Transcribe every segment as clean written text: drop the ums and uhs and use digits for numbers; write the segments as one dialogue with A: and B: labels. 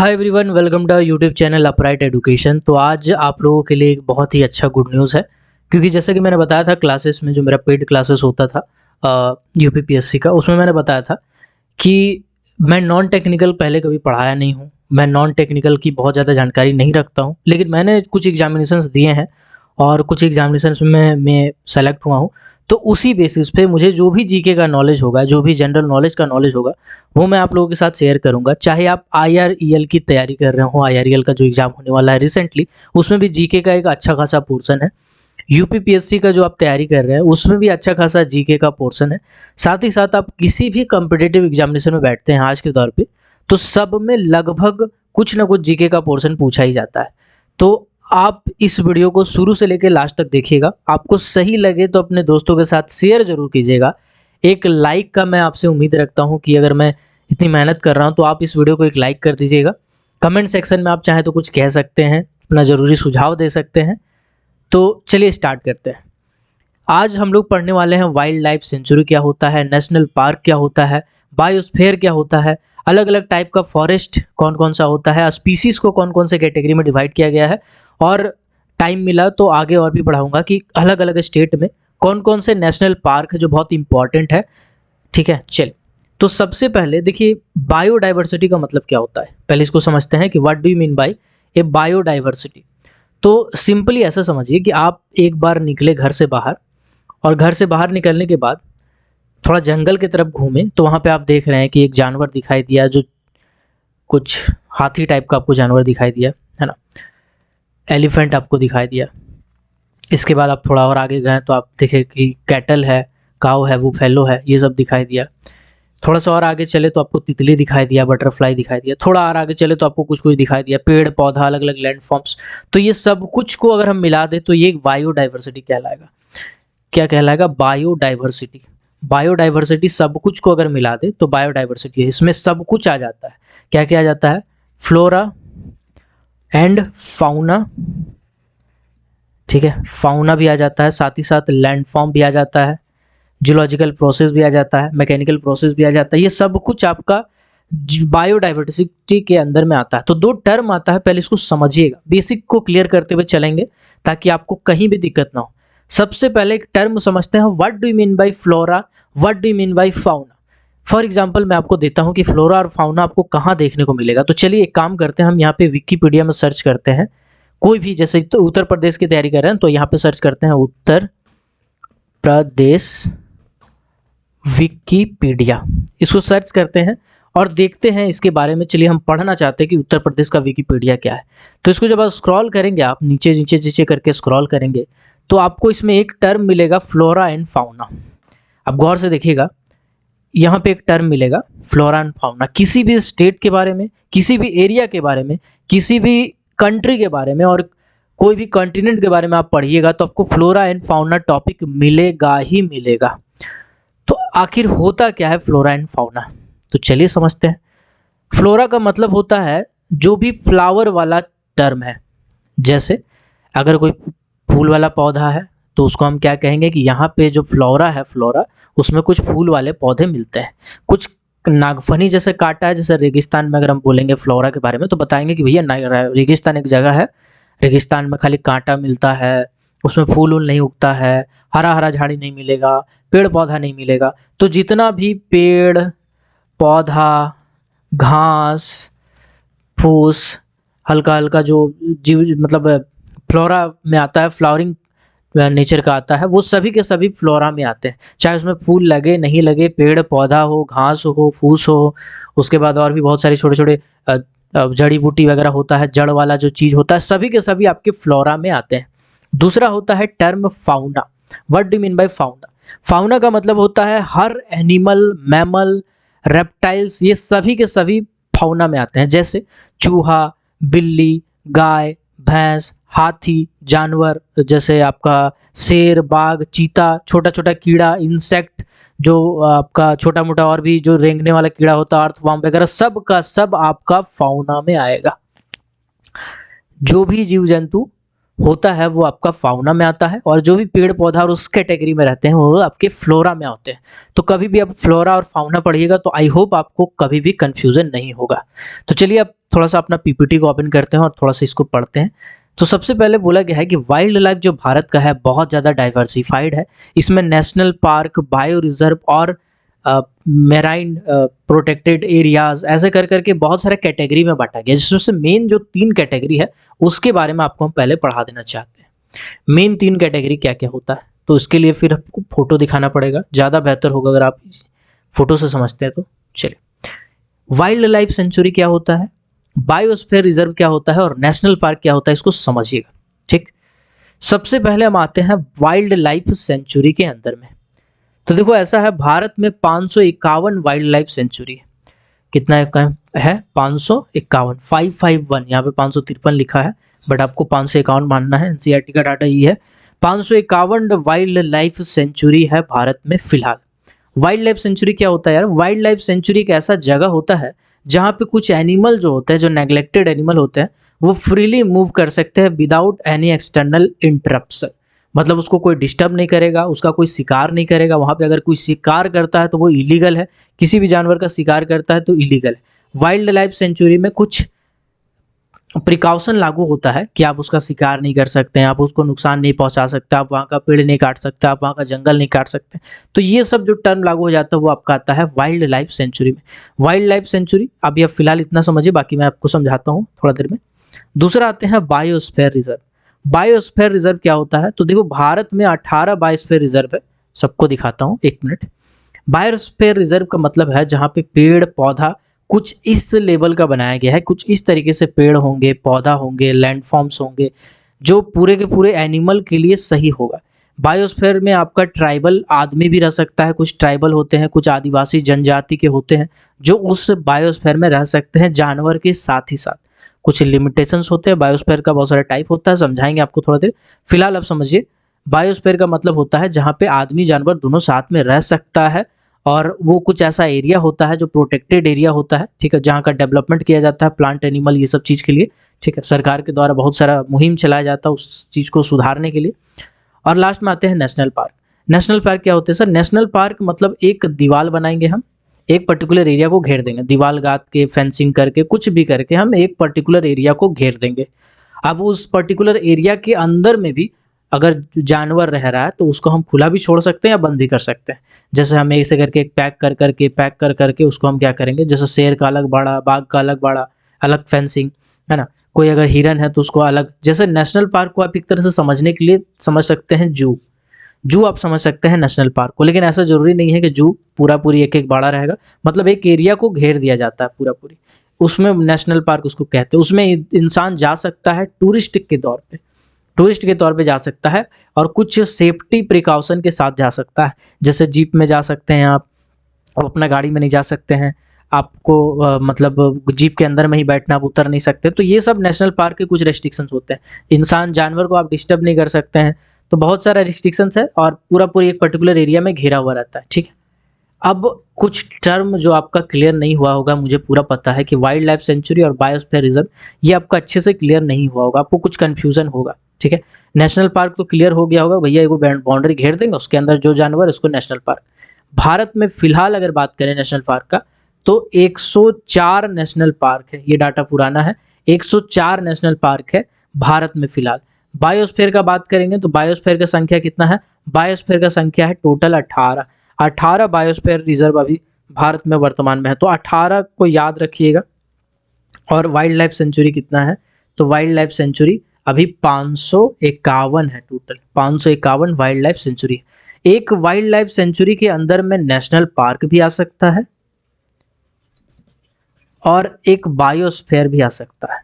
A: Hi everyone, welcome to YouTube channel Upright Education. तो आज आप लोगों के लिए एक बहुत ही अच्छा गुड न्यूज़ है, क्योंकि जैसे कि मैंने बताया था क्लासेस में, जो मेरा पेड क्लासेस होता था यूपीपीएससी का, उसमें मैंने बताया था कि मैं नॉन टेक्निकल पहले कभी पढ़ाया नहीं हूँ। मैं नॉन टेक्निकल की बहुत ज़्यादा जानकारी नहीं रखता हूँ, लेकिन मैंने कुछ एग्जामिनेशंस दिए हैं और कुछ एग्जामिनेशंस में मैं सेलेक्ट हुआ हूँ। तो उसी बेसिस पे मुझे जो भी जीके का नॉलेज होगा, जो भी जनरल नॉलेज का नॉलेज होगा, वो मैं आप लोगों के साथ शेयर करूंगा। चाहे आप आईआरईएल की तैयारी कर रहे हो, आईआरईएल का जो एग्जाम होने वाला है रिसेंटली, उसमें भी जीके का एक अच्छा खासा पोर्शन है। यूपीपीएससी का जो आप तैयारी कर रहे हैं, उसमें भी अच्छा खासा जीके का पोर्शन है। साथ ही साथ आप किसी भी कॉम्पिटिटिव एग्जामिनेशन में बैठते हैं आज के दौर पे, तो सब में लगभग कुछ ना कुछ जीके का पोर्शन पूछा ही जाता है। तो आप इस वीडियो को शुरू से लेकर लास्ट तक देखिएगा। आपको सही लगे तो अपने दोस्तों के साथ शेयर जरूर कीजिएगा। एक लाइक का मैं आपसे उम्मीद रखता हूं कि अगर मैं इतनी मेहनत कर रहा हूं तो आप इस वीडियो को एक लाइक कर दीजिएगा। कमेंट सेक्शन में आप चाहें तो कुछ कह सकते हैं, अपना ज़रूरी सुझाव दे सकते हैं। तो चलिए स्टार्ट करते हैं। आज हम लोग पढ़ने वाले हैं वाइल्ड लाइफ सेंचुरी क्या होता है, नेशनल पार्क क्या होता है, बायोस्फीयर क्या होता है, अलग अलग टाइप का फॉरेस्ट कौन कौन सा होता है, स्पीसीज को कौन कौन से कैटेगरी में डिवाइड किया गया है, और टाइम मिला तो आगे और भी पढ़ाऊंगा कि अलग अलग स्टेट में कौन कौन से नेशनल पार्क है जो बहुत इंपॉर्टेंट है। ठीक है, चल। तो सबसे पहले देखिए, बायोडाइवर्सिटी का मतलब क्या होता है, पहले इसको समझते हैं कि what do you mean by A biodiversity. तो सिंपली ऐसा समझिए कि आप एक बार निकले घर से बाहर, और घर से बाहर निकलने के बाद थोड़ा जंगल की तरफ घूमे, तो वहाँ पे आप देख रहे हैं कि एक जानवर दिखाई दिया, जो कुछ हाथी टाइप का आपको जानवर दिखाई दिया, है ना। एलिफेंट आपको दिखाई दिया। इसके बाद आप थोड़ा और आगे गए तो आप देखे कि कैटल है, काऊ है, बुफेलो है, ये सब दिखाई दिया। थोड़ा सा और आगे चले तो आपको तितली दिखाई दिया, बटरफ्लाई दिखाई दिया। थोड़ा और आगे चले तो आपको कुछ कुछ दिखाई दिया, पेड़ पौधा, अलग अलग लैंडफॉर्म्स। तो ये सब कुछ को अगर हम मिला दें तो ये एक बायोडाइवर्सिटी कहलाएगा। क्या कहलाएगा? बायोडाइवर्सिटी। बायोडाइवर्सिटी सब कुछ को अगर मिला दे तो बायोडाइवर्सिटी है। इसमें सब कुछ आ जाता है। क्या क्या आ जाता है? Flora and fauna. ठीक है, फाउना भी आ जाता है, साथ ही साथ लैंडफॉर्म भी आ जाता है, जियोलॉजिकल प्रोसेस भी आ जाता है, मैकेनिकल प्रोसेस भी आ जाता है। ये सब कुछ आपका बायोडाइवर्सिटी के अंदर में आता है। तो दो टर्म आता है, पहले इसको समझिएगा, बेसिक को क्लियर करते हुए चलेंगे ताकि आपको कहीं भी दिक्कत ना हो। सबसे पहले एक टर्म समझते हैं, what do you mean by flora, what do you mean by fauna. For example मैं आपको देता हूं कि फ्लोरा और फाउना आपको कहाँ देखने को मिलेगा। तो चलिए एक काम करते हैं, हम यहाँ पे विकीपीडिया में सर्च करते हैं। कोई भी, जैसे तो उत्तर प्रदेश की तैयारी कर रहे हैं तो यहाँ पे सर्च करते हैं उत्तर प्रदेश विकीपीडिया। इसको सर्च करते हैं और देखते हैं इसके बारे में। चलिए हम पढ़ना चाहते हैं कि उत्तर प्रदेश का विकीपीडिया क्या है। तो इसको जब आप स्क्रॉल करेंगे, आप नीचे नीचे नीचे करके स्क्रॉल करेंगे, तो आपको इसमें एक टर्म मिलेगा, फ्लोरा एंड फाउना। अब गौर से देखिएगा, यहाँ पे एक टर्म मिलेगा फ्लोरा एंड फाउना। किसी भी स्टेट के बारे में, किसी भी एरिया के बारे में, किसी भी कंट्री के बारे में, और कोई भी कॉन्टिनेंट के बारे में आप पढ़िएगा तो आपको फ्लोरा एंड फाउना टॉपिक मिलेगा ही मिलेगा। तो आखिर होता क्या है फ्लोरा एंड फाउना? तो चलिए समझते हैं। फ्लोरा का मतलब होता है जो भी फ्लावर वाला टर्म है। जैसे अगर कोई फूल वाला पौधा है तो उसको हम क्या कहेंगे कि यहाँ पे जो फ्लोरा है, फ्लोरा, उसमें कुछ फूल वाले पौधे मिलते हैं। कुछ नागफनी जैसे कांटा है, जैसे रेगिस्तान में अगर हम बोलेंगे फ्लोरा के बारे में तो बताएंगे कि भैया रेगिस्तान एक जगह है, रेगिस्तान में खाली कांटा मिलता है, उसमें फूल वूल नहीं उगता है, हरा हरा झाड़ी नहीं मिलेगा, पेड़ पौधा नहीं मिलेगा। तो जितना भी पेड़ पौधा, घास फूस, हल्का हल्का जो जीव, मतलब फ्लोरा में आता है, फ्लावरिंग नेचर का आता है, वो सभी के सभी फ्लोरा में आते हैं। चाहे उसमें फूल लगे नहीं लगे, पेड़ पौधा हो, घास हो, फूस हो, उसके बाद और भी बहुत सारे छोटे छोटे जड़ी बूटी वगैरह होता है, जड़ वाला जो चीज़ होता है, सभी के सभी आपके फ्लोरा में आते हैं। दूसरा होता है term fauna. What do mean by fauna? Fauna का मतलब होता है हर एनिमल, मैमल, रेप्टाइल्स, ये सभी के सभी फाउना में आते हैं। जैसे चूहा, बिल्ली, गाय, भैंस, हाथी, जानवर जैसे आपका शेर, बाघ, चीता, छोटा छोटा कीड़ा, इंसेक्ट, जो आपका छोटा मोटा और भी जो रेंगने वाला कीड़ा होता है, अर्थवर्म वगैरह, सब का सब आपका फाउना में आएगा। जो भी जीव जंतु होता है वो आपका फाउना में आता है, और जो भी पेड़ पौधा और उस कैटेगरी में रहते हैं वो आपके फ्लोरा में होते हैं। तो कभी भी आप फ्लोरा और फाउना पढ़िएगा तो आई होप आपको कभी भी कंफ्यूजन नहीं होगा। तो चलिए अब थोड़ा सा अपना पीपीटी को ओपन करते हैं और थोड़ा सा इसको पढ़ते हैं। तो सबसे पहले बोला गया है कि वाइल्ड लाइफ जो भारत का है बहुत ज़्यादा डाइवर्सिफाइड है। इसमें नेशनल पार्क, बायो रिजर्व और मेराइन प्रोटेक्टेड एरियाज ऐसे कर करके बहुत सारे कैटेगरी में बांटा गया, जिसमें से मेन जो 3 कैटेगरी है उसके बारे में आपको हम पहले पढ़ा देना चाहते हैं। मेन 3 कैटेगरी क्या क्या होता है, तो इसके लिए फिर आपको फोटो दिखाना पड़ेगा, ज़्यादा बेहतर होगा अगर आप फोटो से समझते हैं तो। चलिए, वाइल्ड लाइफ सेंचुरी क्या होता है, बायोस्फीयर रिजर्व क्या होता है और नेशनल पार्क क्या होता है, इसको समझिएगा। ठीक, सबसे पहले हम आते हैं वाइल्ड लाइफ सेंचुरी के अंदर में। तो देखो ऐसा है, भारत में 551 वाइल्ड लाइफ सेंचुरी है। कितना है 551, 551, यहाँ पे 553 लिखा है बट आपको 551 मानना है, एनसीईआरटी का डाटा ये है। 551 वाइल्ड लाइफ सेंचुरी है भारत में फिलहाल। वाइल्ड लाइफ सेंचुरी क्या होता है यार, वाइल्ड लाइफ सेंचुरी एक ऐसा जगह होता है जहाँ पे कुछ एनिमल जो होते हैं, जो नेग्लेक्टेड एनिमल होते हैं, वो फ्रीली मूव कर सकते हैं विदाउट एनी एक्सटर्नल इंटरप्शन। मतलब उसको कोई डिस्टर्ब नहीं करेगा, उसका कोई शिकार नहीं करेगा। वहाँ पे अगर कोई शिकार करता है तो वो इलीगल है, किसी भी जानवर का शिकार करता है तो इलीगल है। वाइल्ड लाइफ सेंचुरी में कुछ प्रिकॉशन लागू होता है कि आप उसका शिकार नहीं कर सकते हैं, आप उसको नुकसान नहीं पहुंचा सकते, आप वहाँ का पेड़ नहीं काट सकते, आप वहाँ का जंगल नहीं काट सकते। तो ये सब जो टर्म लागू हो जाता है वो आपका आता है वाइल्ड लाइफ सेंचुरी में। वाइल्ड लाइफ सेंचुरी अभी आप फिलहाल इतना समझिए, बाकी मैं आपको समझाता हूँ थोड़ा देर में। दूसरा आते हैं बायोस्फीयर रिजर्व। बायोस्फीयर रिजर्व क्या होता है, तो देखो भारत में 18 बायोस्फीयर रिजर्व है, सबको दिखाता हूँ, एक मिनट। बायोस्फीयर रिजर्व का मतलब है जहाँ पे पेड़ पौधा कुछ इस लेवल का बनाया गया है, कुछ इस तरीके से पेड़ होंगे, पौधा होंगे, लैंडफॉर्म्स होंगे, जो पूरे के पूरे एनिमल के लिए सही होगा। बायोस्फीयर में आपका ट्राइबल आदमी भी रह सकता है, कुछ ट्राइबल होते हैं, कुछ आदिवासी जनजाति के होते हैं जो उस बायोस्फीयर में रह सकते हैं, जानवर के साथ ही साथ। कुछ लिमिटेशंस होते हैं, बायोस्फीयर का बहुत सारा टाइप होता है, समझाएंगे आपको थोड़ा देर। फिलहाल आप समझिए, बायोस्फीयर का मतलब होता है जहाँ पे आदमी जानवर दोनों साथ में रह सकता है, और वो कुछ ऐसा एरिया होता है जो प्रोटेक्टेड एरिया होता है, ठीक है, जहाँ का डेवलपमेंट किया जाता है प्लांट एनिमल ये सब चीज़ के लिए, ठीक है। सरकार के द्वारा बहुत सारा मुहिम चलाया जाता है उस चीज़ को सुधारने के लिए। और लास्ट में आते हैं नेशनल पार्क। नेशनल पार्क क्या होते हैं सर, नेशनल पार्क मतलब एक दीवार बनाएंगे हम, एक पर्टिकुलर एरिया को घेर देंगे, दीवार गाद के, फेंसिंग करके, कुछ भी करके हम एक पर्टिकुलर एरिया को घेर देंगे। अब उस पर्टिकुलर एरिया के अंदर में भी अगर जानवर रह रहा है तो उसको हम खुला भी छोड़ सकते हैं या बंद भी कर सकते हैं। जैसे हम ऐसे करके पैक कर करके उसको हम क्या करेंगे, जैसे शेर का अलग बाड़ा, बाघ का अलग बाड़ा, अलग फेंसिंग, है ना। कोई अगर हिरन है तो उसको अलग। जैसे नेशनल पार्क को आप एक तरह से समझने के लिए समझ सकते हैं जू, जू आप समझ सकते हैं नेशनल पार्क को, लेकिन ऐसा जरूरी नहीं है कि जू पूरा पूरी एक एक बाड़ा रहेगा। मतलब एक एरिया को घेर दिया जाता है पूरा पूरी, उसमें नेशनल पार्क उसको कहते हैं। उसमें इंसान जा सकता है टूरिस्ट के तौर पे, टूरिस्ट के तौर पे जा सकता है, और कुछ सेफ्टी प्रिकॉशन के साथ जा सकता है। जैसे जीप में जा सकते हैं आप अपना गाड़ी में नहीं जा सकते हैं, आपको मतलब जीप के अंदर में ही बैठना, आप उतर नहीं सकते। तो ये सब नेशनल पार्क के कुछ रेस्ट्रिक्शंस होते हैं। इंसान जानवर को आप डिस्टर्ब नहीं कर सकते हैं, तो बहुत सारा रिस्ट्रिक्शंस है, और पूरा पूरी एक पर्टिकुलर एरिया में घिरा हुआ रहता है, ठीक है। अब कुछ टर्म जो आपका क्लियर नहीं हुआ होगा, मुझे पूरा पता है कि वाइल्ड लाइफ सेंचुरी और बायोस्फीयर रिजर्व ये आपका अच्छे से क्लियर नहीं हुआ होगा, आपको कुछ कंफ्यूजन होगा, ठीक है। नेशनल पार्क तो क्लियर हो गया होगा, भैया एगो बाउंड्री घेर देंगे, उसके अंदर जो जानवर उसको नेशनल पार्क। भारत में फिलहाल अगर बात करें नेशनल पार्क का, तो 104 नेशनल पार्क है, ये डाटा पुराना है, 104 नेशनल पार्क है भारत में फिलहाल। बायोस्फीयर का बात करेंगे तो बायोस्फीयर का संख्या कितना है, बायोस्फीयर का संख्या है टोटल 18 बायोस्फीयर रिजर्व अभी भारत में वर्तमान में है, तो 18 को याद रखिएगा। और वाइल्ड लाइफ सेंचुरी कितना है, तो वाइल्ड लाइफ सेंचुरी अभी 551 है, टोटल 551 वाइल्ड लाइफ सेंचुरी है। एक वाइल्ड लाइफ सेंचुरी के अंदर में नेशनल पार्क भी आ सकता है और एक बायोस्फीयर भी आ सकता है,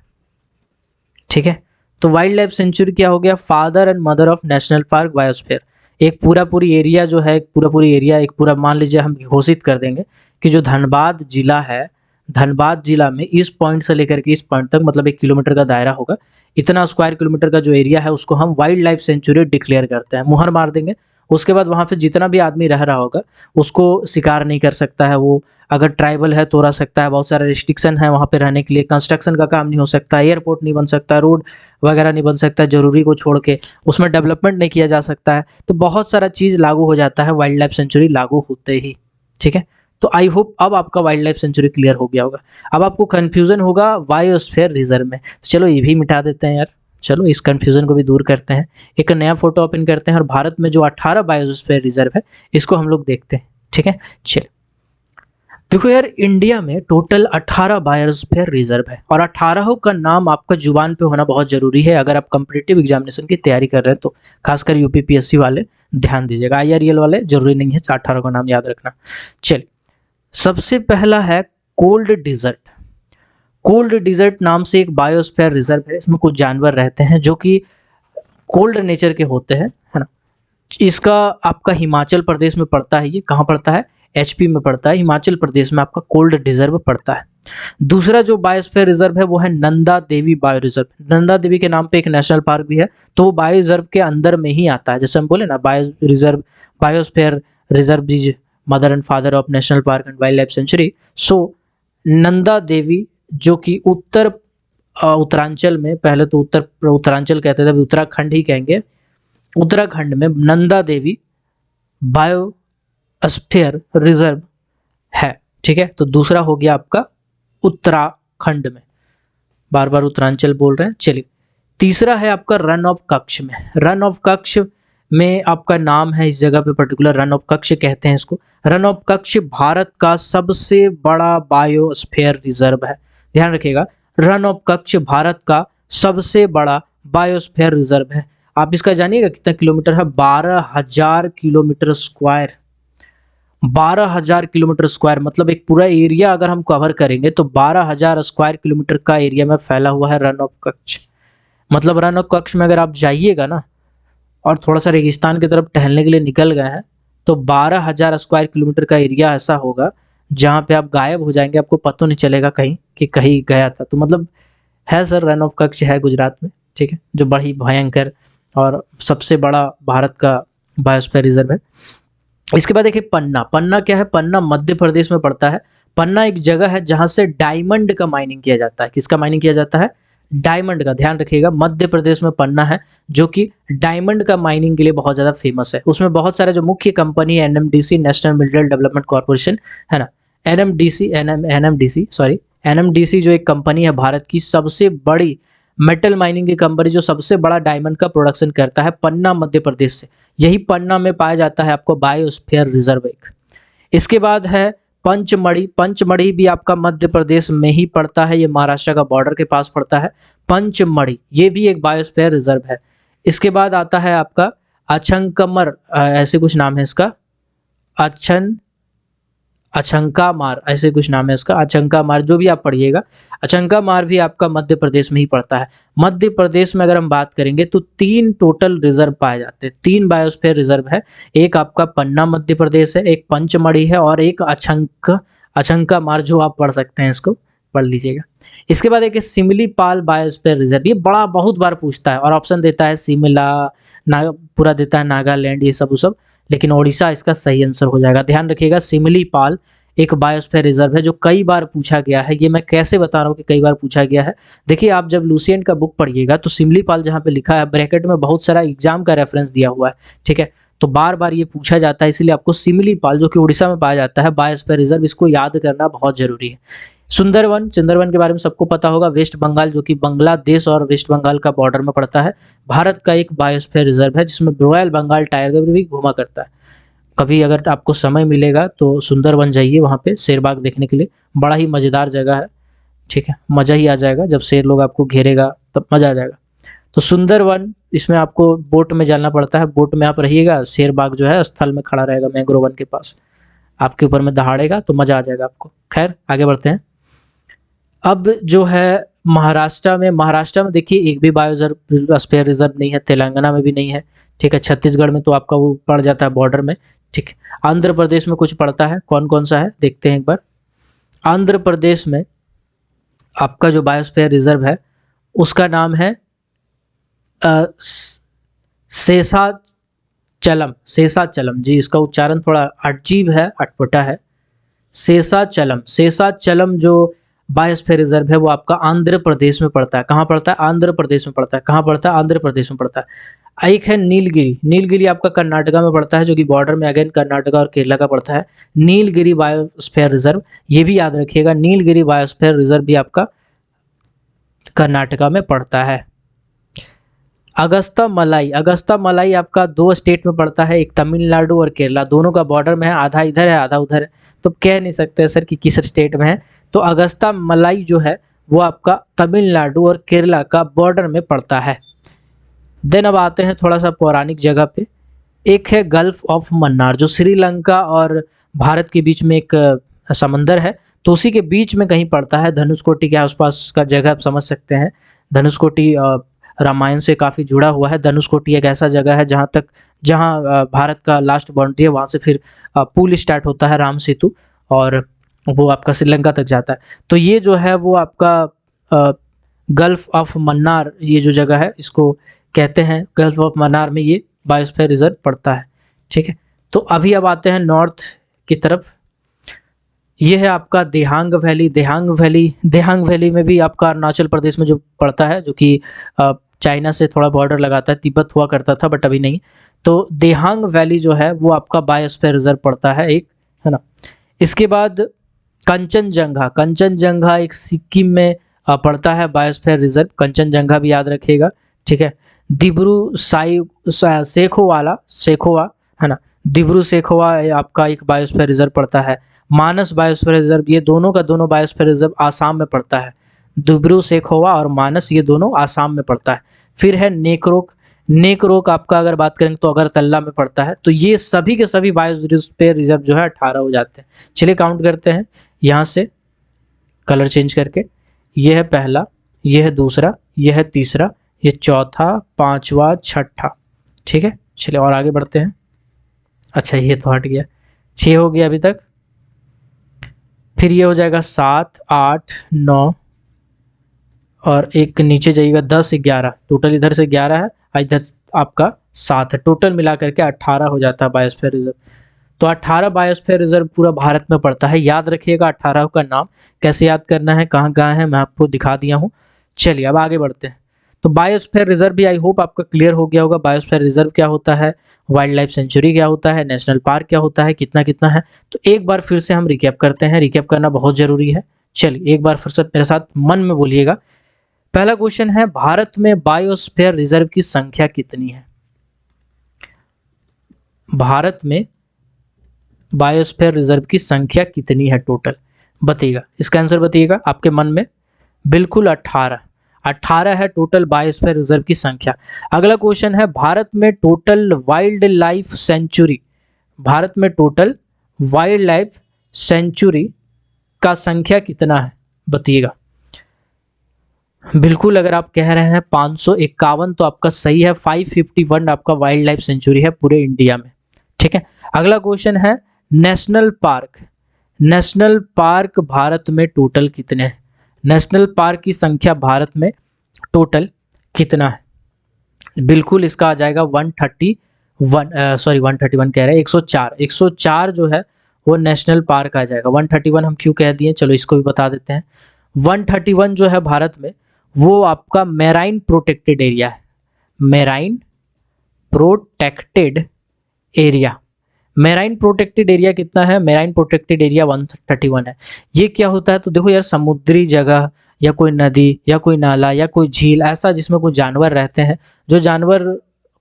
A: ठीक है। तो वाइल्ड लाइफ सेंचुरी क्या हो गया, father and mother of national park biosphere. एक पूरा पूरी एरिया जो है, एक पूरा पूरी एरिया, एक पूरा मान लीजिए हम घोषित कर देंगे कि जो धनबाद जिला है, धनबाद जिला में इस पॉइंट से लेकर के इस पॉइंट तक मतलब 1 किलोमीटर का दायरा होगा, इतना स्क्वायर किलोमीटर का जो एरिया है उसको हम वाइल्ड लाइफ सेंचुरी डिक्लेयर करते हैं, मुहर मार देंगे उसके बाद वहाँ पे जितना भी आदमी रह रहा होगा उसको शिकार नहीं कर सकता है वो, अगर ट्राइबल है तो रह सकता है, बहुत सारे रिस्ट्रिक्शन है वहाँ पे रहने के लिए, कंस्ट्रक्शन का काम नहीं हो सकता, एयरपोर्ट नहीं बन सकता, रोड वगैरह नहीं बन सकता जरूरी को छोड़ के, उसमें डेवलपमेंट नहीं किया जा सकता है। तो बहुत सारा चीज़ लागू हो जाता है वाइल्ड लाइफ सेंचुरी लागू होते ही। ठीक है, तो आई होप अब आपका वाइल्ड लाइफ सेंचुरी क्लियर हो गया होगा। अब आपको कन्फ्यूज़न होगा बायोस्फीयर रिजर्व में, तो चलो ये भी मिटा देते हैं यार। चलो इस कन्फ्यूज़न को भी दूर करते हैं, एक नया फोटो ओपन करते हैं और भारत में जो 18 बायोस्फीयर रिजर्व है इसको हम लोग देखते हैं। ठीक है, चलिए देखो यार, इंडिया में टोटल 18 बायोस्फीयर रिजर्व है और 18 का नाम आपका जुबान पे होना बहुत ज़रूरी है अगर आप कॉम्पिटिटिव एग्जामिनेशन की तैयारी कर रहे हैं तो। खासकर यूपीपीएससी वाले ध्यान दीजिएगा, आईआरएल वाले जरूरी नहीं है 18 का नाम याद रखना। चलिए, सबसे पहला है कोल्ड डिजर्ट। कोल्ड डिजर्ट नाम से एक बायोस्फीयर रिजर्व है, इसमें कुछ जानवर रहते हैं जो कि कोल्ड नेचर के होते हैं, है ना। इसका आपका हिमाचल प्रदेश में पड़ता है, ये कहाँ पड़ता है, एचपी में पड़ता है, हिमाचल प्रदेश में आपका कोल्ड रिजर्व पड़ता है। दूसरा जो बायोस्फीयर रिजर्व है वो है नंदा देवी बायो रिजर्व। नंदा देवी के नाम पे एक नेशनल पार्क भी है, तो वो बायो रिजर्व के अंदर में ही आता है। जैसे हम बोले ना bio reserve, biosphere reserve is mother and father of national park and wildlife sanctuary. So Nanda Devi जो कि उत्तरांचल में, पहले तो उत्तरांचल कहते थे, अभी उत्तराखंड ही कहेंगे, उत्तराखंड में नंदा देवी बायोस्फीयर रिजर्व है। ठीक है, तो दूसरा हो गया आपका उत्तराखंड में, बार बार उत्तरांचल बोल रहे हैं। चलिए, तीसरा है आपका रन ऑफ कच्छ में। रन ऑफ कच्छ में आपका नाम है इस जगह पे, पर्टिकुलर रन ऑफ कच्छ कहते हैं इसको। रन ऑफ कच्छ भारत का सबसे बड़ा बायोस्फीयर रिजर्व है, ध्यान रखिएगा। रन ऑफ कच्छ भारत का सबसे बड़ा बायोस्फीयर रिजर्व है। आप इसका जानिएगा कितना किलोमीटर है, 12,000 किलोमीटर स्क्वायर। 12,000 किलोमीटर स्क्वायर मतलब एक पूरा एरिया अगर हम कवर करेंगे तो 12,000 स्क्वायर किलोमीटर का एरिया में फैला हुआ है रन ऑफ कच्छ। मतलब रन ऑफ कच्छ में अगर आप जाइएगा ना और थोड़ा सा रेगिस्तान की तरफ टहलने के लिए निकल गए हैं तो 12,000 स्क्वायर किलोमीटर का एरिया ऐसा होगा जहाँ पे आप गायब हो जाएंगे, आपको पता नहीं चलेगा कहीं कि कहीं गया था। तो मतलब है सर, रन ऑफ कच्छ है गुजरात में, ठीक है, जो बड़ी भयंकर और सबसे बड़ा भारत का बायोस्फीयर रिजर्व है। इसके बाद देखिए पन्ना। पन्ना क्या है, पन्ना मध्य प्रदेश में पड़ता है। पन्ना एक जगह है जहाँ से डायमंड का माइनिंग किया जाता है। किसका माइनिंग किया जाता है, डायमंड का, ध्यान रखिएगा। मध्य प्रदेश में पन्ना है जो कि डायमंड का माइनिंग के लिए बहुत ज़्यादा फेमस है। उसमें बहुत सारे जो मुख्य कंपनी है, NMDC national mineral development corporation, है ना, एनएमडीसी जो एक कंपनी है भारत की सबसे बड़ी मेटल माइनिंग की कंपनी, जो सबसे बड़ा डायमंड का प्रोडक्शन करता है, पन्ना मध्य प्रदेश से। यही पन्ना में पाया जाता है आपको बायोस्फीयर रिजर्व एक। इसके बाद है पंचमढ़ी। पंचमढ़ी भी आपका मध्य प्रदेश में ही पड़ता है, ये महाराष्ट्र का बॉर्डर के पास पड़ता है पंचमढ़ी, ये भी एक बायोस्फीयर रिजर्व है। इसके बाद आता है आपका अछंकमर, ऐसे कुछ नाम है इसका, अछंका मार, ऐसे कुछ नाम है इसका, अछंका मार, जो भी आप पढ़िएगा। अछंका मार भी आपका मध्य प्रदेश में ही पड़ता है। मध्य प्रदेश में अगर हम बात करेंगे तो 3 टोटल रिजर्व पाए जाते हैं, 3 बायोस्फीयर रिजर्व है। एक आपका पन्ना मध्य प्रदेश है, एक पंचमढ़ी है और एक अछंका मार, जो आप पढ़ सकते हैं, इसको पढ़ लीजिएगा। इसके बाद एक सिमलीपाल बायोस्फीयर रिजर्व, ये बड़ा बहुत बार पूछता है और ऑप्शन देता है शिमला, पूरा देता है नागालैंड, ये सब, लेकिन ओडिशा इसका सही आंसर हो जाएगा। ध्यान रखिएगा, सिमलीपाल एक बायोस्फीयर रिजर्व है जो कई बार पूछा गया है। ये मैं कैसे बता रहा हूँ कि कई बार पूछा गया है, देखिए आप जब लुसियन का बुक पढ़िएगा तो सिमलीपाल जहाँ पे लिखा है ब्रैकेट में बहुत सारा एग्जाम का रेफरेंस दिया हुआ है, ठीक है, तो बार बार ये पूछा जाता है, इसलिए आपको सिमलीपाल जो कि उड़ीसा में पाया जाता है बायोस्फीयर रिजर्व, इसको याद करना बहुत जरूरी है। सुंदरवन, सुंदरवन के बारे में सबको पता होगा, वेस्ट बंगाल जो कि बांग्लादेश और वेस्ट बंगाल का बॉर्डर में पड़ता है, भारत का एक बायोस्फीयर रिजर्व है जिसमें रॉयल बंगाल टाइगर भी घुमा करता है। कभी अगर आपको समय मिलेगा तो सुंदरवन जाइए, वहाँ पे शेर बाग देखने के लिए, बड़ा ही मज़ेदार जगह है, ठीक है, मज़ा ही आ जाएगा, जब शेर लोग आपको घेरेगा तब मज़ा आ जाएगा। तो सुंदरवन, इसमें आपको बोट में जाना पड़ता है, बोट में आप रहिएगा, शेर बाग जो है स्थल में खड़ा रहेगा मैंग्रोव वन के पास, आपके ऊपर में दहाड़ेगा तो मज़ा आ जाएगा आपको। खैर आगे बढ़ते हैं। अब जो है महाराष्ट्र में देखिए एक भी बायोस्फीयर रिजर्व नहीं है, तेलंगाना में भी नहीं है, ठीक है, छत्तीसगढ़ में तो आपका वो पड़ जाता है बॉर्डर में, ठीक। आंध्र प्रदेश में कुछ पड़ता है, कौन कौन सा है देखते हैं एक बार। आंध्र प्रदेश में आपका जो बायोस्फीयर रिजर्व है उसका नाम है शेषाचलम, शेषाचलम जी, इसका उच्चारण थोड़ा अजीब है, अटपटा है। शेषाचलम, शेषाचलम जो बायोस्फीयर रिजर्व है वो आपका आंध्र प्रदेश में पड़ता है। कहाँ पड़ता है? आंध्र प्रदेश में पड़ता है। कहाँ पड़ता है? आंध्र प्रदेश में पड़ता है। एक है नीलगिरी, नीलगिरी आपका कर्नाटका में पड़ता है, जो कि बॉर्डर में अगेन कर्नाटका और केरला का पड़ता है। नीलगिरी बायोस्फीयर रिजर्व, ये भी याद रखिएगा, नीलगिरी बायोस्फीयर रिजर्व भी आपका कर्नाटका में पड़ता है। अगस्ता मलाई, अगस्ता मलाई आपका 2 स्टेट में पड़ता है, एक तमिलनाडु और केरला, दोनों का बॉर्डर में है, आधा इधर है आधा उधर है, तो कह नहीं सकते सर कि किस स्टेट में है। तो अगस्ता मलाई जो है वो आपका तमिलनाडु और केरला का बॉर्डर में पड़ता है। देन अब आते हैं थोड़ा सा पौराणिक जगह पे। एक है गल्फ ऑफ मन्नार, जो श्रीलंका और भारत के बीच में एक समंदर है, तो उसी के बीच में कहीं पड़ता है, धनुषकोटी के आसपास का जगह आप समझ सकते हैं। धनुषकोटी रामायण से काफ़ी जुड़ा हुआ है। धनुषकोटी एक ऐसा जगह है जहाँ भारत का लास्ट बाउंड्री है, वहाँ से फिर पुल स्टार्ट होता है, राम सेतु, और वो आपका श्रीलंका तक जाता है। तो ये जो है वो आपका गल्फ ऑफ मन्नार, ये जो जगह है इसको कहते हैं, गल्फ ऑफ मन्नार में ये बायोस्फीयर रिजर्व पड़ता है। ठीक है, तो अभी अब आते हैं नॉर्थ की तरफ। ये है आपका देहांग वैली। देहांग वैली में भी आपका अरुणाचल प्रदेश में जो पड़ता है, जो कि चाइना से थोड़ा बॉर्डर लगाता है, तिब्बत हुआ करता था बट अभी नहीं। तो देहांग वैली जो है वो आपका बायोस्फीयर रिजर्व पड़ता है एक, है ना। इसके बाद कंचनजंगा, कंचनजंगा एक सिक्किम में पड़ता है बायोस्फीयर रिजर्व, कंचनजंगा भी याद रखिएगा। ठीक है, दिब्रू सेखोवा, है ना, दिब्रू सेखोवा आपका एक बायोस्फीयर रिजर्व पड़ता है। मानस बायोस्फीयर रिजर्व, ये दोनों का दोनों बायोस्फीयर रिजर्व आसाम में पड़ता है। दिब्रू सेखोवा और मानस ये दोनों आसाम में पड़ता है। फिर है नेकरोक, नेकरोक आपका अगर बात करेंगे तो अगरतला में पड़ता है। तो ये सभी के सभी बायोस्फीयर रिजर्व जो है 18 हो जाते हैं। चलिए काउंट करते हैं यहाँ से कलर चेंज करके। ये है पहला, ये है दूसरा, ये है तीसरा, ये चौथा, पांचवा, छठा। ठीक है, चलिए और आगे बढ़ते हैं। अच्छा ये तो हट गया, 6 हो गया अभी तक। फिर ये हो जाएगा 7, 8, 9 और एक नीचे जाइएगा 10, 11। टोटल इधर से 11 है, इधर आपका 7 है। टोटल मिला करके 18 हो जाता है बायोस्फीयर रिजर्व। तो 18 बायोस्फीयर रिजर्व पूरा भारत में पड़ता है। याद रखिएगा 18 का नाम कैसे याद करना है, कहाँ कहाँ है, मैं आपको दिखा दिया हूँ। चलिए अब आगे बढ़ते हैं। तो बायोस्फीयर रिजर्व भी आई होप आपका क्लियर हो गया होगा। बायोस्फीयर रिजर्व क्या होता है, वाइल्ड लाइफ सेंचुरी क्या होता है, नेशनल पार्क क्या होता है, कितना कितना है। तो एक बार फिर से हम रिकैप करते हैं, रिकैप करना बहुत जरूरी है। चलिए एक बार फिर से मेरे साथ मन में बोलिएगा। पहला क्वेश्चन है, भारत में बायोस्फीयर रिजर्व की संख्या कितनी है? भारत में बायोस्फीयर रिजर्व की संख्या कितनी है टोटल, बताइएगा। इसका आंसर बताइएगा आपके मन में। बिल्कुल 18 है टोटल बायोस्फीयर रिजर्व की संख्या। अगला क्वेश्चन है, भारत में total wild life sanctuary, Bharat में टोटल वाइल्ड लाइफ सेंचुरी का संख्या कितना है, बताइएगा। बिल्कुल अगर आप कह रहे हैं 551 तो आपका सही है। 551 आपका वाइल्ड लाइफ सेंचुरी है पूरे इंडिया में। ठीक है, अगला क्वेश्चन है, national park, national park Bharat में टोटल कितने हैं? नेशनल पार्क की संख्या भारत में टोटल कितना है? बिल्कुल इसका आ जाएगा 131 कह रहे हैं, 104 जो है वो नेशनल पार्क आ जाएगा। 131 हम क्यों कह दिए, चलो इसको भी बता देते हैं। 131 जो है भारत में वो आपका मेराइन प्रोटेक्टेड एरिया है। Marine protected area, marine protected area कितना है? मेराइन प्रोटेक्टेड एरिया 131 है। ये क्या होता है, तो देखो यार, समुद्री जगह या कोई नदी या कोई नाला या कोई झील ऐसा जिसमें कोई जानवर रहते हैं, जो जानवर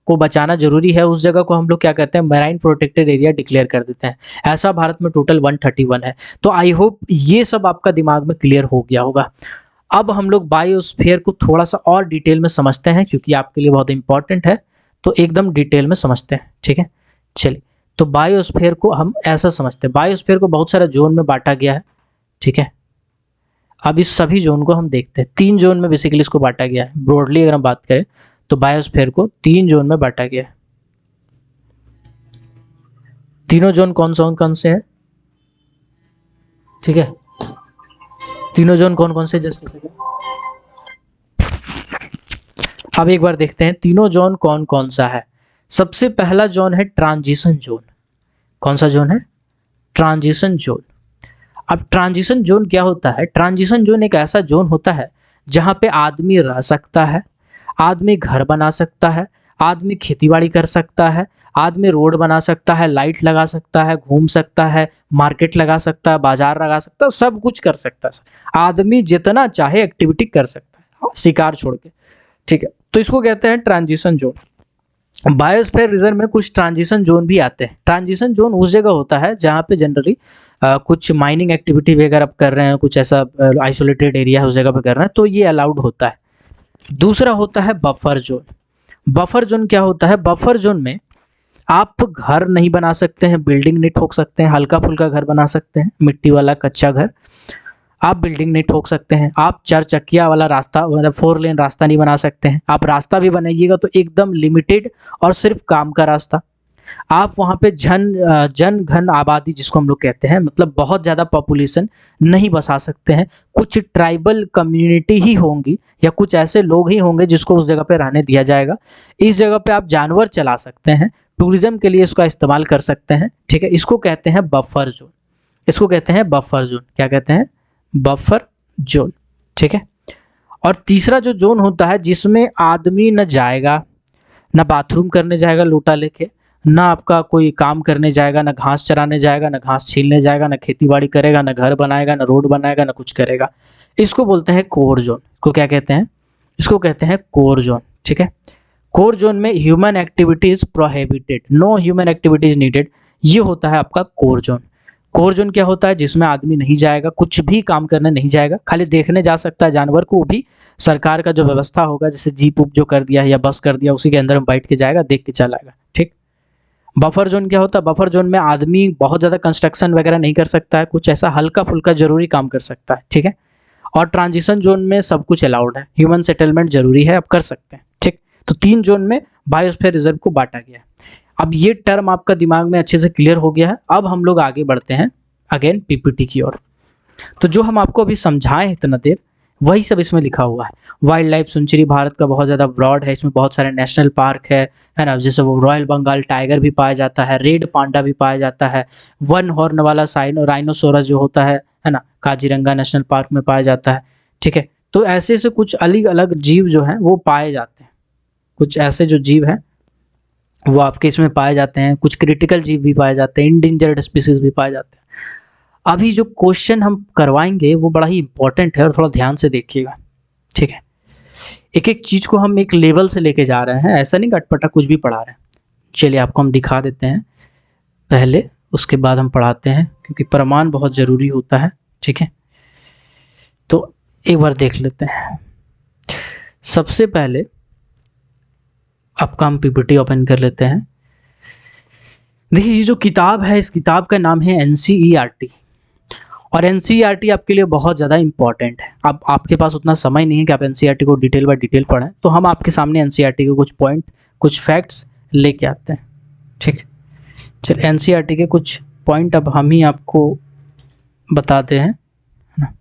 A: को बचाना जरूरी है, उस जगह को हम लोग क्या करते हैं, मेराइन प्रोटेक्टेड एरिया डिक्लेयर कर देते हैं। ऐसा भारत में टोटल 131 है। तो आई होप ये सब आपका दिमाग में क्लियर हो गया होगा। अब हम लोग बायोस्फीयर को थोड़ा सा और डिटेल में समझते हैं, क्योंकि आपके लिए बहुत इंपॉर्टेंट है, तो एकदम डिटेल में समझते हैं। ठीक है, चलिए। तो बायोस्फीयर को हम ऐसा समझते हैं, बायोस्फीयर को बहुत सारा जोन में बांटा गया है। ठीक है, अब इस सभी जोन को हम देखते हैं। 3 जोन में बेसिकली इसको बांटा गया है। ब्रॉडली अगर हम बात करें तो बायोस्फीयर को 3 जोन में बांटा गया है। तीनों जोन कौन से हैं? ठीक है, तीनों जोन कौन से, जस्ट अब एक बार देखते हैं तीनों जोन कौन सा है। सबसे पहला जोन है ट्रांजिशन जोन। कौन सा जोन है? Transition zone. अब ट्रांजिशन जोन क्या होता है? ट्रांजिशन जोन एक ऐसा जोन होता है जहाँ पे आदमी रह सकता है, आदमी घर बना सकता है, आदमी खेतीबाड़ी कर सकता है, आदमी रोड बना सकता है, लाइट लगा सकता है, घूम सकता है, मार्केट लगा सकता है, बाजार लगा सकता है, सब कुछ कर सकता है। आदमी जितना चाहे एक्टिविटी कर सकता है, शिकार छोड़ के। ठीक है, तो इसको कहते हैं ट्रांजिशन जोन। बायोस्फीयर रिजर्व में कुछ ट्रांजिशन जोन भी आते हैं। ट्रांजिशन जोन उस जगह होता है जहाँ पे जनरली कुछ माइनिंग एक्टिविटी वगैरह कर रहे हैं, कुछ ऐसा आइसोलेटेड एरिया है उस जगह पे कर रहे हैं, तो ये अलाउड होता है। दूसरा होता है बफर जोन। बफर जोन क्या होता है? बफर जोन में आप घर नहीं बना सकते हैं, बिल्डिंग नहीं ठोक सकते हैं, हल्का फुल्का घर बना सकते हैं, मिट्टी वाला कच्चा घर। आप बिल्डिंग नहीं ठोक सकते हैं, आप 4 चक्किया वाला रास्ता मतलब 4 लेन रास्ता नहीं बना सकते हैं। आप रास्ता भी बनाइएगा तो एकदम लिमिटेड और सिर्फ काम का रास्ता। आप वहाँ पे जन घन आबादी जिसको हम लोग कहते हैं, मतलब बहुत ज़्यादा पॉपुलेशन नहीं बसा सकते हैं। कुछ ट्राइबल कम्युनिटी ही होंगी या कुछ ऐसे लोग ही होंगे जिसको उस जगह पे रहने दिया जाएगा। इस जगह पे आप जानवर चला सकते हैं, टूरिज्म के लिए इसका इस्तेमाल कर सकते हैं। ठीक है, इसको कहते हैं बफर जोन। इसको कहते हैं बफर जोन। क्या कहते हैं? Buffer zone. ठीक है, और तीसरा जो जोन होता है जिसमें आदमी न जाएगा, न बाथरूम करने जाएगा लोटा लेके, ना आपका कोई काम करने जाएगा, ना घास चराने जाएगा, ना घास छीलने जाएगा, ना खेतीबाड़ी करेगा, ना घर बनाएगा, ना रोड बनाएगा, ना कुछ करेगा। इसको बोलते हैं कोर जोन। को क्या कहते हैं? इसको कहते हैं कोर जोन। ठीक है, कोर जोन में human activities prohibited, no human activities needed, ये होता है आपका कोर जोन। कोर जोन क्या होता है? जिसमें आदमी नहीं जाएगा, कुछ भी काम करने नहीं जाएगा, खाली देखने जा सकता है जानवर को, वो भी सरकार का जो व्यवस्था होगा, जैसे जीप उप जो कर दिया है या बस कर दिया, उसी के अंदर में बैठ के जाएगा, देख के चला आएगा। ठीक। बफर जोन क्या होता है? बफर जोन में आदमी बहुत ज़्यादा कंस्ट्रक्शन वगैरह नहीं कर सकता है, कुछ ऐसा हल्का फुल्का जरूरी काम कर सकता है। ठीक है, और ट्रांजिशन जोन में सब कुछ अलाउड है, ह्यूमन सेटलमेंट जरूरी है, आप कर सकते हैं। ठीक, तो 3 जोन में बायोस्फीयर रिजर्व को बांटा गया है। अब ये टर्म आपका दिमाग में अच्छे से क्लियर हो गया है। अब हम लोग आगे बढ़ते हैं अगेन पीपीटी की ओर। तो जो हम आपको अभी समझाएं इतना देर, वही सब इसमें लिखा हुआ है। वाइल्ड लाइफ सेंचुरी भारत का बहुत ज़्यादा ब्रॉड है, इसमें बहुत सारे नेशनल पार्क है ना, जैसे वो रॉयल बंगाल टाइगर भी पाया जाता है, रेड पांडा भी पाया जाता है, वन हॉर्न वाला राइनोसोरस जो होता है ना, काजीरंगा नेशनल पार्क में पाया जाता है। ठीक है, तो ऐसे ऐसे कुछ अलग अलग जीव जो हैं वो पाए जाते हैं। कुछ ऐसे जो जीव हैं वो आपके इसमें पाए जाते हैं, कुछ क्रिटिकल जीव भी पाए जाते हैं, इंडेंजर्ड स्पीसीज भी पाए जाते हैं। अभी जो क्वेश्चन हम करवाएंगे वो बड़ा ही इंपॉर्टेंट है और थोड़ा ध्यान से देखिएगा। ठीक है, एक एक चीज़ को हम एक लेवल से लेके जा रहे हैं, ऐसा नहीं अटपटा कुछ भी पढ़ा रहे हैं। चलिए आपको हम दिखा देते हैं पहले, उसके बाद हम पढ़ाते हैं, क्योंकि प्रमाण बहुत ज़रूरी होता है। ठीक है, तो एक बार देख लेते हैं। सबसे पहले आपका हम पीपीटी ओपन कर लेते हैं। देखिए, ये जो किताब है, इस किताब का नाम है एनसीईआरटी, और एनसीईआरटी आपके लिए बहुत ज़्यादा इंपॉर्टेंट है। अब आपके पास उतना समय नहीं है कि आप एनसीईआरटी को डिटेल बाय डिटेल पढ़ें, तो हम आपके सामने एनसीईआरटी के कुछ पॉइंट, कुछ फैक्ट्स लेके आते हैं। ठीक, चलिए एनसीईआरटी के कुछ पॉइंट अब हम ही आपको बताते हैं, है ना।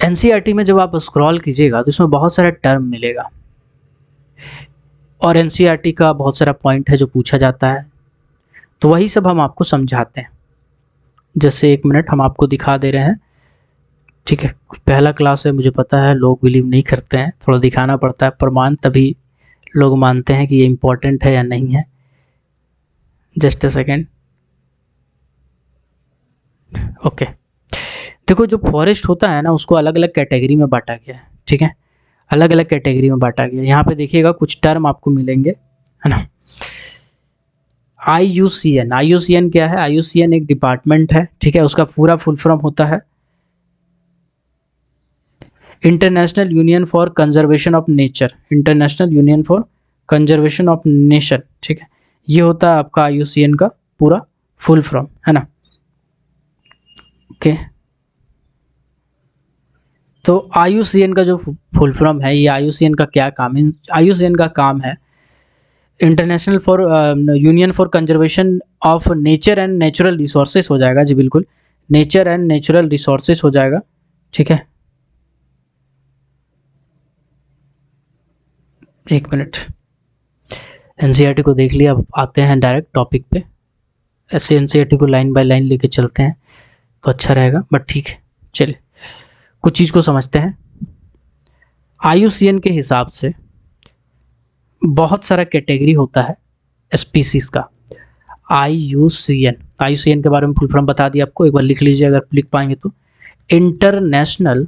A: एनसीईआरटी में जब आप स्क्रॉल कीजिएगा तो इसमें बहुत सारा टर्म मिलेगा, और एनसीईआरटी का बहुत सारा पॉइंट है जो पूछा जाता है, तो वही सब हम आपको समझाते हैं। जैसे 1 मिनट हम आपको दिखा दे रहे हैं। ठीक है, पहला क्लास है, मुझे पता है लोग बिलीव नहीं करते हैं, थोड़ा दिखाना पड़ता है प्रमाण, तभी लोग मानते हैं कि ये इम्पोर्टेंट है या नहीं है। Just a second. ओके, देखो जो फॉरेस्ट होता है ना, उसको अलग अलग कैटेगरी में बांटा गया है। ठीक है, अलग अलग कैटेगरी में बांटा गया है। यहाँ पे देखिएगा कुछ टर्म आपको मिलेंगे, है ना। IUCN, IUCN क्या है? IUCN एक डिपार्टमेंट है। ठीक है, उसका पूरा फुल फॉर्म होता है international union for conservation of nature, international union for conservation of nature. ठीक है, ये होता है आपका IUCN का पूरा फुल फॉर्म, है ना। ओके, तो IUCN का जो फुल फॉर्म है, ये IUCN का क्या काम है? IUCN का काम है international for union for conservation of nature and natural resources हो जाएगा जी, बिल्कुल, नेचर एंड नेचुरल रिसोर्सेज हो जाएगा। ठीक है, 1 मिनट। एनसीईआरटी को देख लिया, अब आते हैं डायरेक्ट टॉपिक पे। ऐसे एनसीईआरटी को लाइन बाय लाइन लेके चलते हैं तो अच्छा रहेगा, बट ठीक है चलिए कुछ चीज़ को समझते हैं। IUCN के हिसाब से बहुत सारा कैटेगरी होता है स्पीसीज का। IUCN के बारे में फुल फॉर्म बता दिया आपको, एक बार लिख लीजिए अगर लिख पाएंगे तो। International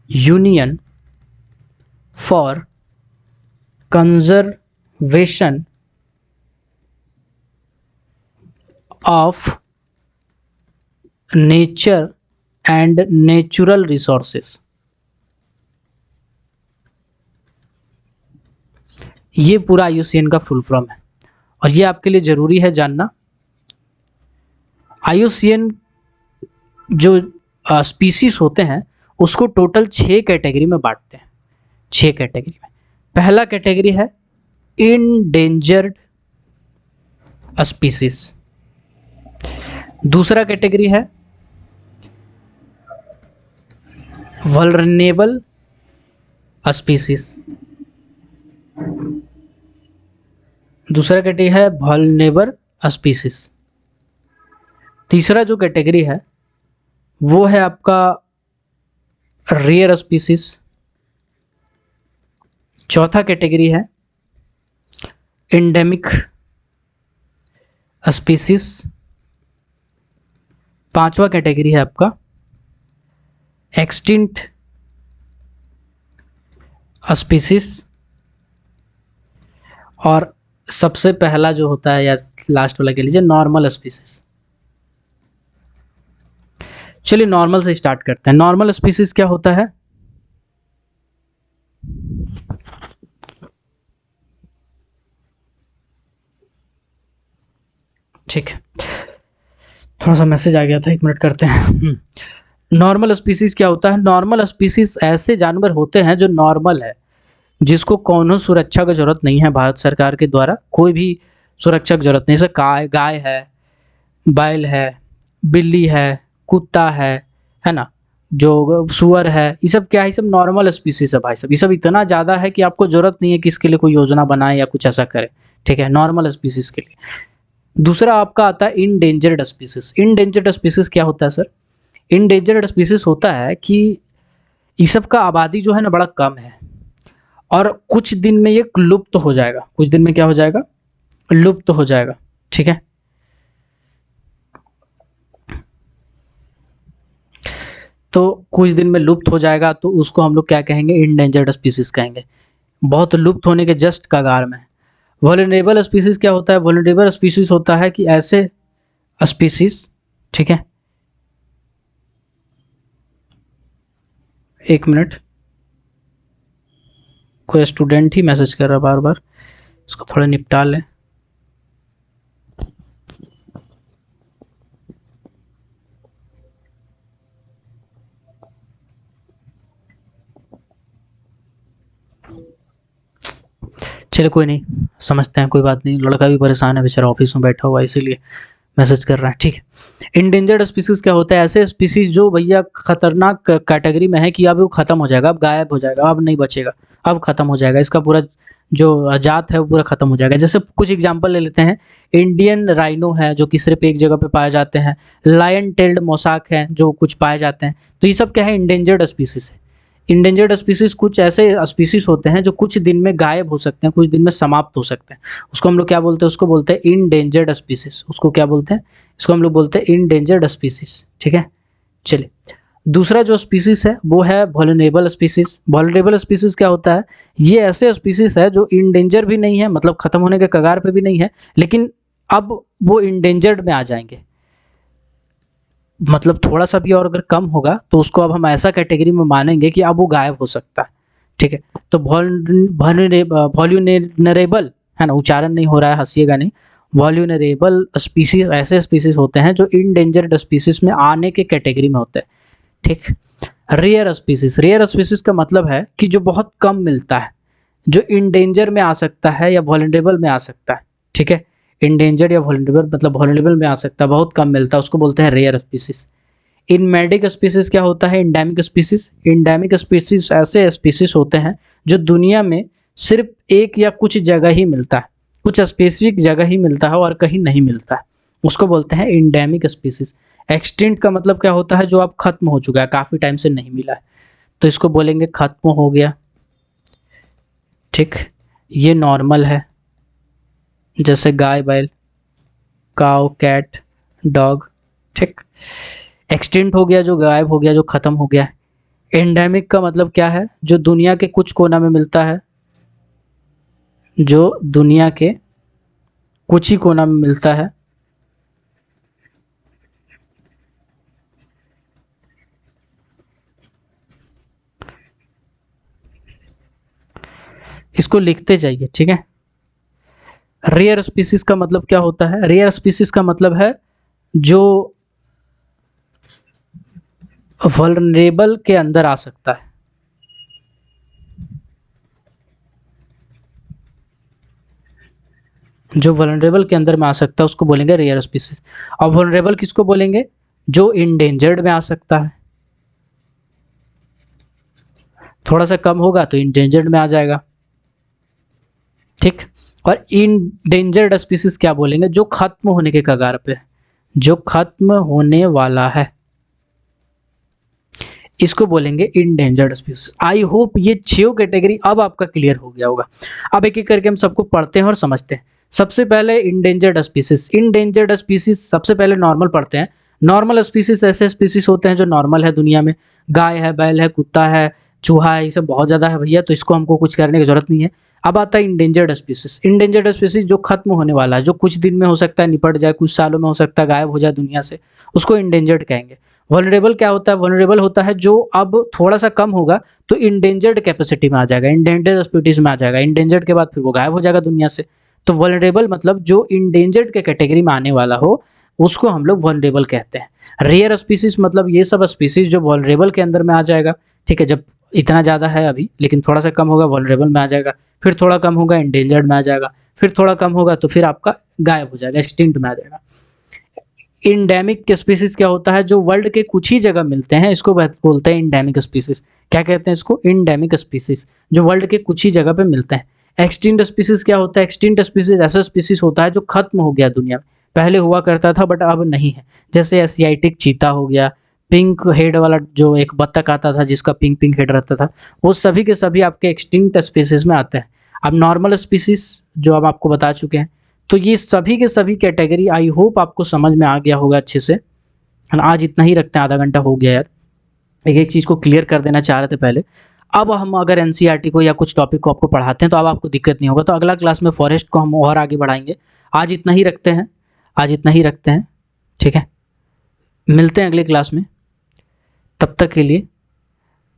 A: union for conservation of nature and natural resources. ये पूरा IUCN का फुल फॉर्म है और ये आपके लिए ज़रूरी है जानना। IUCN जो स्पीसीज होते हैं उसको टोटल 6 कैटेगरी में बांटते हैं, 6 कैटेगरी में। पहला कैटेगरी है इंडेंजर्ड स्पीसीज, दूसरा कैटेगरी है वल्नरेबल स्पीसीज, दूसरा कैटेगरी है वल्नरेबल स्पीसीज, तीसरा जो कैटेगरी है वो है आपका रेयर स्पीसीज, चौथा कैटेगरी है एंडेमिक स्पीसीज, पांचवा कैटेगरी है आपका एक्सटिंक्ट स्पीसीज, और सबसे पहला जो होता है या लास्ट वाला कह लीजिए नॉर्मल स्पीसीज। चलिए नॉर्मल से स्टार्ट करते हैं। नॉर्मल स्पीसीज क्या होता है? ठीक है, थोड़ा सा मैसेज आ गया था, 1 मिनट करते हैं। नॉर्मल स्पीसीज क्या होता है? नॉर्मल स्पीसीज ऐसे जानवर होते हैं जो नॉर्मल है, जिसको कौनो सुरक्षा की जरूरत नहीं है भारत सरकार के द्वारा, कोई भी सुरक्षा की जरूरत नहीं। जैसे गाय है, बैल है, बिल्ली है, कुत्ता है ना, जो सुअर है, ये सब क्या है? ये सब नॉर्मल स्पीसीज है भाई साहब। ये सब इतना ज़्यादा है कि आपको जरूरत नहीं है कि इसके लिए कोई योजना बनाए या कुछ ऐसा करे, ठीक है, नॉर्मल स्पीसीज के लिए। दूसरा आपका आता है इंडेंजर्ड स्पीसीज। इंडेंजर्ड स्पीसीज क्या होता है सर? इंडेंजर्ड स्पीसीज होता है कि ये सब का आबादी जो है ना बड़ा कम है और कुछ दिन में ये लुप्त हो जाएगा। कुछ दिन में क्या हो जाएगा? लुप्त हो जाएगा, ठीक है। तो कुछ दिन में लुप्त हो जाएगा तो उसको हम लोग क्या कहेंगे? इंडेंजर्ड स्पीसीज कहेंगे, बहुत लुप्त होने के जस्ट कगार में। वल्नरेबल स्पीसीज क्या होता है? वल्नरेबल स्पीसीज होता है कि ऐसे स्पीसीज, ठीक है, 1 मिनट, कोई स्टूडेंट ही मैसेज कर रहा बार बार, इसको थोड़ा निपटा लें। चलिए कोई नहीं, समझते हैं, कोई बात नहीं। लड़का भी परेशान है बेचारा, ऑफिस में बैठा हुआ है इसीलिए मैसेज कर रहा है, ठीक है। इंडेंजर्ड स्पीसीज क्या होता है? ऐसे स्पीसीज जो भैया खतरनाक कैटेगरी में है कि अब वो खत्म हो जाएगा, अब गायब हो जाएगा, अब नहीं बचेगा, अब खत्म हो जाएगा, इसका पूरा जो जात है वो पूरा खत्म हो जाएगा। जैसे कुछ एग्जांपल ले लेते हैं। इंडियन राइनो है जो कि सिर्फ एक जगह पे पाए जाते हैं, लायन टेल्ड मोसाक है जो कुछ पाए जाते हैं। तो ये सब क्या है? इंडेंजर्ड स्पीसीज है। इंडेंजर्ड स्पीसीज कुछ ऐसे स्पीसीज होते हैं जो कुछ दिन में गायब हो सकते हैं, कुछ दिन में समाप्त हो सकते हैं। उसको हम लोग क्या बोलते हैं? उसको बोलते हैं इंडेंजर्ड स्पीसीज। उसको क्या बोलते हैं? इसको हम लोग बोलते हैं इंडेंजर्ड स्पीसीज, ठीक है। चलिए दूसरा जो स्पीसीज है वो है वल्नरेबल स्पीसीज। वल्नरेबल स्पीसीज क्या होता है? ये ऐसे स्पीसीज है जो इंडेंजर भी नहीं है, मतलब खत्म होने के कगार पे भी नहीं है, लेकिन अब वो इंडेंजर्ड में आ जाएंगे, मतलब थोड़ा सा भी और अगर कम होगा तो उसको अब हम ऐसा कैटेगरी में मानेंगे कि अब वो गायब हो सकता है, ठीक है। तो वल्नरेबल है ना, उच्चारण नहीं हो रहा है, हंसिएगा नहीं। वल्नरेबल स्पीसीज ऐसे स्पीसीज होते हैं जो इंडेंजर्ड स्पीसीज में आने के कैटेगरी में होते हैं, ठीक। रेयर स्पीसीज, रेयर स्पीसीज का मतलब है कि जो बहुत कम मिलता है, जो इंडेंजर में आ सकता है या वल्नरेबल में आ सकता है, ठीक है। इंडेंजर्ड या वल्नरेबल मतलब वल्नरेबल में आ सकता है, बहुत कम मिलता है, उसको बोलते हैं रेयर स्पीसीज। इनमेडिक स्पीसीज क्या होता है? Endemic species. इंडेमिक स्पीसीज ऐसे स्पीसीज होते हैं जो दुनिया में सिर्फ एक या कुछ जगह ही मिलता है, कुछ स्पेसिफिक जगह ही मिलता है और कहीं नहीं मिलता है, उसको बोलते हैं इंडेमिक स्पीसीज। एक्सटिंक्ट का मतलब क्या होता है, जो अब खत्म हो चुका है, काफ़ी टाइम से नहीं मिला है, तो इसको बोलेंगे खत्म हो गया। ठीक, ये नॉर्मल है, जैसे गाय बैल, काउ कैट डॉग। ठीक, एक्सटिंक्ट हो गया जो गायब हो गया, जो खत्म हो गया है। एंडेमिक का मतलब क्या है, जो दुनिया के कुछ कोना में मिलता है, जो दुनिया के कुछ ही कोना में मिलता है। इसको लिखते जाइए, ठीक है। रेयर स्पीसीज का मतलब क्या होता है, रेयर स्पीसीज का मतलब है जो वल्नरेबल के अंदर आ सकता है। जो वल्नरेबल के अंदर में आ सकता है उसको बोलेंगे रेयर स्पीसीज। और वल्नरेबल किसको बोलेंगे, जो इंडेंजर्ड में आ सकता है। थोड़ा सा कम होगा तो इंडेंजर्ड में आ जाएगा। ठीक, और इंडेंजर्ड स्पीसीज क्या बोलेंगे, जो खत्म होने के कगार पे है, जो खत्म होने वाला है, इसको बोलेंगे इंडेंजर्ड स्पीसीज। आई होप ये 6 कैटेगरी अब आपका क्लियर हो गया होगा। अब एक एक करके हम सबको पढ़ते हैं और समझते हैं। सबसे पहले इंडेंजर्ड स्पीसीज। इंडेंजर्ड स्पीसीज सबसे पहले नॉर्मल पढ़ते हैं। नॉर्मल स्पीसीज ऐसे स्पीसीज होते हैं जो नॉर्मल है दुनिया में। गाय है, बैल है, कुत्ता है, चूहा है, ये सब बहुत ज़्यादा है भैया, तो इसको हमको कुछ करने की जरूरत नहीं है। अब आता है इंडेंजर्ड स्पीसीज। इंडेंजर्ड स्पीसीज जो खत्म होने वाला है, जो कुछ दिन में हो सकता है निपट जाए, कुछ सालों में हो सकता है गायब हो जाए दुनिया से, उसको इंडेंजर्ड कहेंगे। वल्नरेबल क्या होता है, वल्नरेबल होता है जो अब थोड़ा सा कम होगा तो इंडेंजर्ड कैपेसिटी में आ जाएगा, इंडेंजर्ड स्पीसीज में आ जाएगा। इंडेंजर्ड के बाद फिर वो गायब हो जाएगा दुनिया से। तो वल्नरेबल मतलब जो इंडेंजर्ड के कैटेगरी में आने वाला हो, उसको हम लोग वल्नरेबल कहते हैं। रेयर स्पीसीज मतलब ये सब स्पीसीज जो वल्नरेबल के अंदर में आ जाएगा। ठीक है, जब इतना ज़्यादा है अभी, लेकिन थोड़ा सा कम होगा वल्नरेबल में आ जाएगा, फिर थोड़ा कम होगा इंडेंजर्ड में आ जाएगा, फिर थोड़ा कम होगा तो फिर आपका गायब हो जाएगा, एक्सटिंक्ट में आ जाएगा। इंडेमिक स्पीसीज क्या होता है, जो वर्ल्ड के कुछ ही जगह मिलते हैं, इसको बोलते हैं इंडेमिक स्पीसीज। क्या कहते हैं इसको, इंडेमिक स्पीसीज, जो वर्ल्ड के कुछ ही जगह पे मिलते हैं। एक्सटिंक्ट स्पीसीज क्या होता है, एक्सटिंक्ट स्पीसीज ऐसा स्पीसीज होता है जो खत्म हो गया दुनिया में, पहले हुआ करता था बट अब नहीं है। जैसे एशियाटिक चीता हो गया, पिंक हेड वाला जो एक बत्तख आता था जिसका पिंक पिंक हेड रहता था, वो सभी के सभी आपके एक्सटिंक्ट स्पीसीज में आते हैं। अब नॉर्मल स्पीसीज जो हम आपको बता चुके हैं, तो ये सभी के सभी कैटेगरी आई होप आपको समझ में आ गया होगा अच्छे से, है ना। आज इतना ही रखते हैं, आधा घंटा हो गया यार। एक एक चीज़ को क्लियर कर देना चाह रहे थे पहले। अब हम अगर एनसीईआरटी को या कुछ टॉपिक को आपको पढ़ाते हैं तो अब आपको दिक्कत नहीं होगा, तो अगला क्लास में फॉरेस्ट को हम और आगे बढ़ाएंगे। आज इतना ही रखते हैं, आज इतना ही रखते हैं, ठीक है। मिलते हैं अगले क्लास में, तब तक के लिए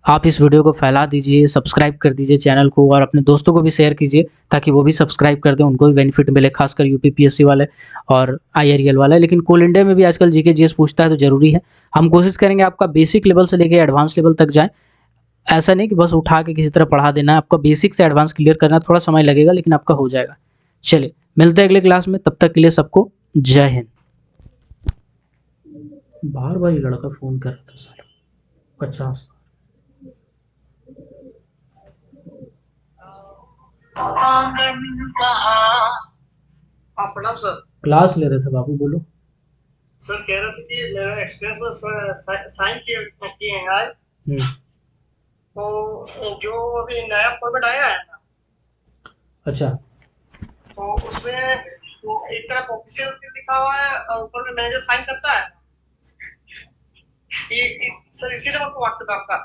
A: आप इस वीडियो को फैला दीजिए, सब्सक्राइब कर दीजिए चैनल को, और अपने दोस्तों को भी शेयर कीजिए ताकि वो भी सब्सक्राइब कर दें, उनको भी बेनिफिट मिले, खासकर यूपीपीएससी वाले और आईआरएल वाले। लेकिन कोल इंडिया में भी आजकल जीके जीएस पूछता है तो ज़रूरी है। हम कोशिश करेंगे आपका बेसिक लेवल से लेकर एडवांस लेवल तक जाएँ। ऐसा नहीं कि बस उठा के किसी तरह पढ़ा देना है, आपका बेसिक से एडवांस क्लियर करना, थोड़ा समय लगेगा लेकिन आपका हो जाएगा। चलिए मिलते हैं अगले क्लास में, तब तक के लिए सबको जय हिंद। बार बार ये लड़का फ़ोन कर रहा था साला, 50। आंगन कहाँ। हाँ प्रणाम सर। क्लास ले रहे थे बाबू, बोलो। सर कह रहे थे कि मेरा एक्सपीरियंस में साइन किए हैं आज। तो जो अभी नया फॉर्मेट आया है ना, अच्छा, तो उसमें तो एक तरफ ऑफिशियल लिखा हुआ है और ऊपर में मैनेजर साइन करता है। सर इसी नंबर पर व्हाट्सएप आपका।